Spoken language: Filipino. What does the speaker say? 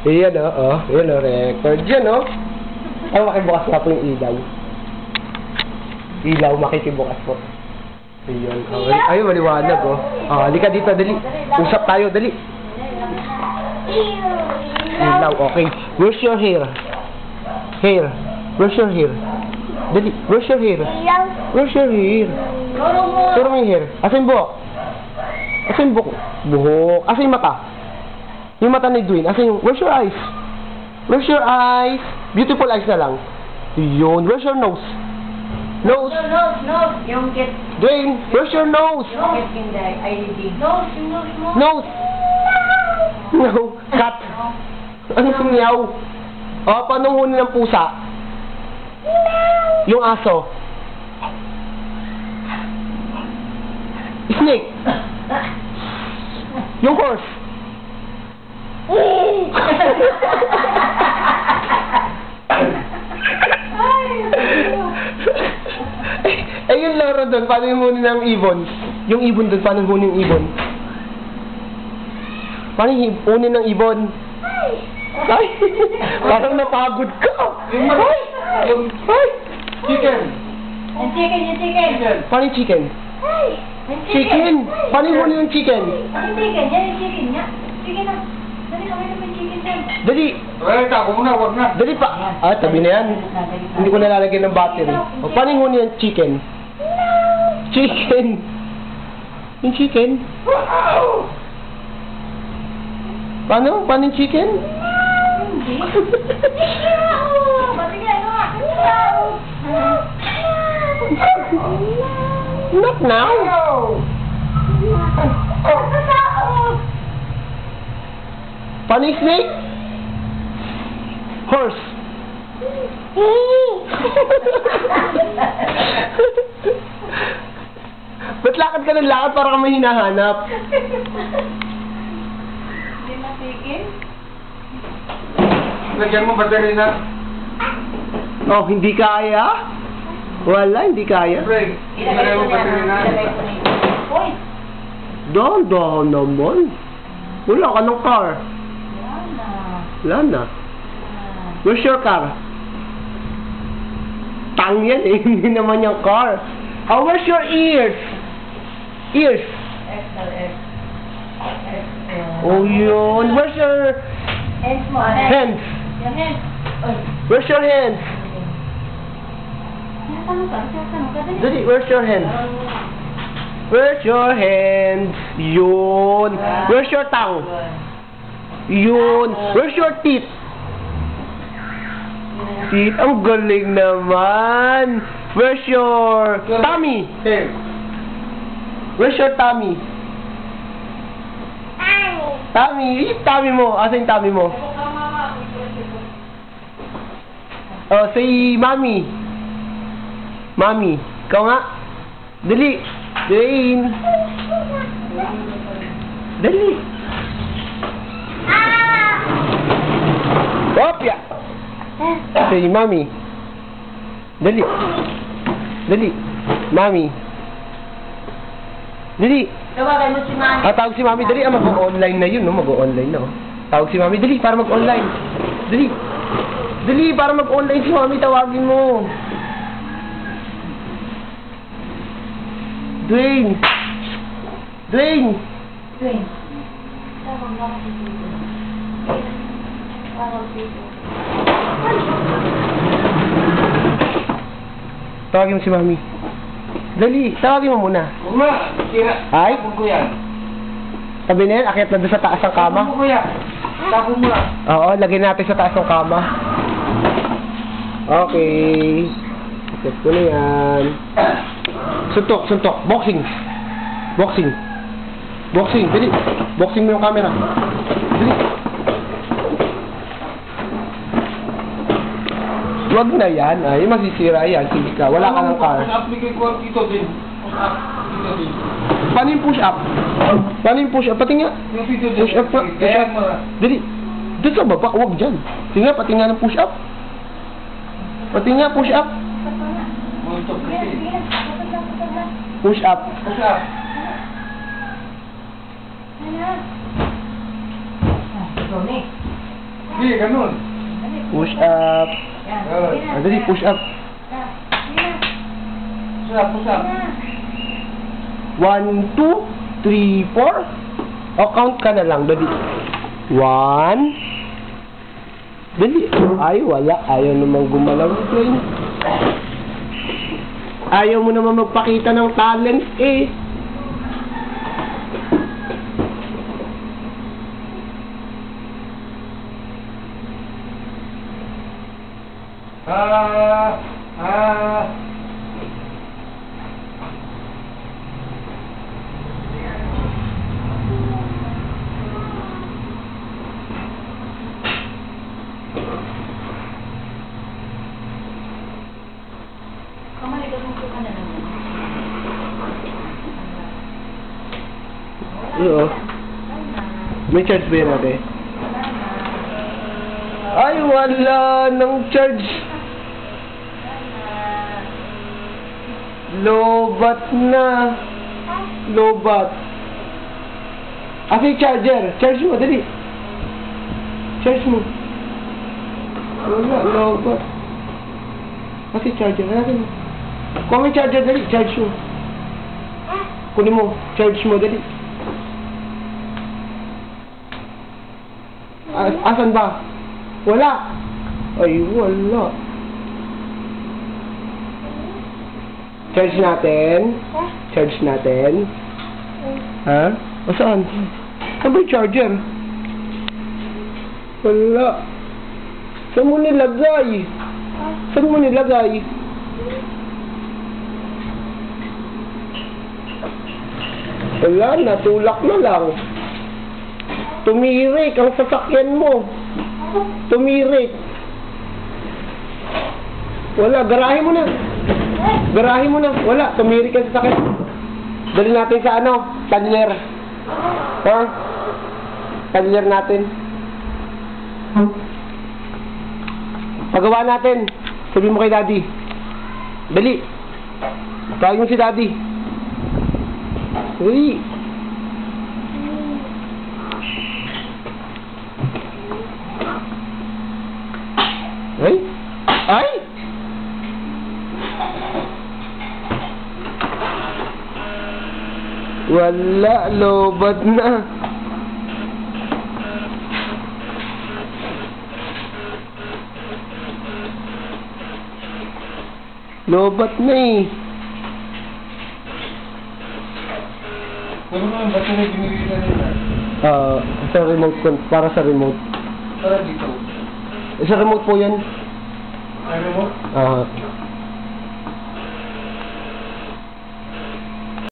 Ayan o, Ayan o, record. Yan o. Ay, makibukas nga po yung ilaw. Ilaw, makikibukas po. Ayan. Ay, maliwanag o. Halika dito, dali. Usap tayo, dali. Ilaw, okay. Where's your hair? Hair. Where's your hair? Dali, where's your hair? Where's your hair? Turo mo yung hair. Asa yung buhok? Asa yung buhok? Buhok. Asa yung mata? Yung mata ni Dwayne. Asa yung... Where's your eyes? Where's your eyes? Beautiful eyes na lang. Yun. Where's your nose? Nose. Nose. Yung get... Dwayne, where's your nose? Yung get in the IUD. Nose. Yung nose mo. Nose. No. Cat. Ano sumiyaw? Paano huni ng pusa? Yung aso. Snake. Yung horse. Yung loro doon, paano yung huni ng ibon? Yung ibon doon, paano yung huni ng ibon? Paano yung huni ng ibon? Ay! Parang napagod ka! Ay! Ay! Chicken. Yung chicken. Paano yung chicken? Chicken! Paano yung huni ng chicken? Yung chicken. Yan yung chicken niya. Chicken na. Dali, kamay naman chicken dyan. Dali! Tago mo na, wag na. Dali pa! Tabi na yan. Hindi ko nalalagyan ng battery. Paano yung huni ng chicken? Chicken! Yung chicken? Paano? Paano yung chicken? Hindi. Ba't nga, Not now! Paano yung snake? Horse! Ba't lakad ka ng lakad para ka may hinahanap? Hindi matigil. Lagyan mo battery na. Oh, hindi kaya? Wala, hindi kaya. Break. Lagyan mo battery na. Uy! Dahan naman. Wala ka ng car. Wala na. Where's your car? Tang yan eh, hindi naman yung car. Where's your ears? Ears. Oh, yun. Where's your Hands mo. hands? Yung hands. Uy. Where's your hands? Tanong ka. Dali, where's your hands? Where's your hands? Yun. Where's your tongue? Yun. Where's your teeth? Teeth? Ang galing naman. Where's your tummy? Hey. Where's your tummy? Tummy. Yung tummy mo. Asa yung tummy mo? Oh, say mommy. Mommy. Ikaw nga. Dali. Dali. Dali. Opya. Say mommy. Dali. Dali. Mommy. Dali. Tawagan mo si Mami. Tawag si Mami, dali. Mag-o-online na yun, no? Mag-o-online na, oh. Tawag si Mami, dali, para mag-online. Dali. Dali, para mag-online si Mami, tawagin mo. Dwayne. Dwayne. Dwayne. Tawag mo si Dwayne. Tawag si Dwayne. Tawagin mo si Mami. Dali, tawagin mo muna. Huwag na. Tira. Ay? Tapon ko yan. Sabi na yan, akyat na doon sa taas ng kama. Tapon ko yan. Tapon mo na. Oo, lagyan natin sa taas ng kama. Okay. Akyat ko na yan. Suntok, suntok. Boxing. Boxing. Boxing, dali. Boxing mo yung camera. Dali. Wag na yan. Ay, masisira yan. Sige ka. Wala ka ng car. Applicate ko dito din. Dito din. Paano yung push up? Paano yung push up? Pati nga. Yung video din. Push up pa. Push Kaya up. mo na. Dali. Doon sa baba. Huwag dyan. Sige nga, pati nga ng push up. Pati nga, push up. Multo kasi. Push up. Push up. Ano? Ikaw ni. Hindi, ganun. Push up. Yan. Oh. Sige na. Ah, dali, push up. Sige na. Pusap, pusap. Sige na. 1, 2, 3, 4. O, count ka na lang. Dali. 1. Dali. Ay, wala. Ayaw namang gumalaw. Ayaw mo naman magpakita ng talent eh. Ah, ah. Kamaligot mo po ka na naman. Oo. May charge ba yan natin? Ay, wala nang charge. Lobat na. Lobat. Asa charger? Charge mo, dali. Charge mo. Wala, lobat. Asa charger? Hanapin mo. Kung may charger, dali. Charge mo. Kunin mo. Charge mo, dali. Asan ba? Wala. Ay, wala. Charge natin. Charge natin. Ha? O saan? Saan ba yung charger? Wala. Saan mo nilagay? Saan mo nilagay? Wala, natulak na lang. Tumirik ang sasakyan mo. Tumirik. Wala, garahe mo na. Garahe mo na. Wala, tumirik ang sasakyan. Dali natin sa ano? Taller. Ha? Taller natin. Pagawa natin. Sabihin mo kay Daddy. Dali. Tawag mo si Daddy. Uy. Ay? Ay? Wala, lobat na. Lobat na eh. Ano naman, ba't na binili na nila? Sa remote, para sa remote. Para dito. Sa remote po yan. Ano mo?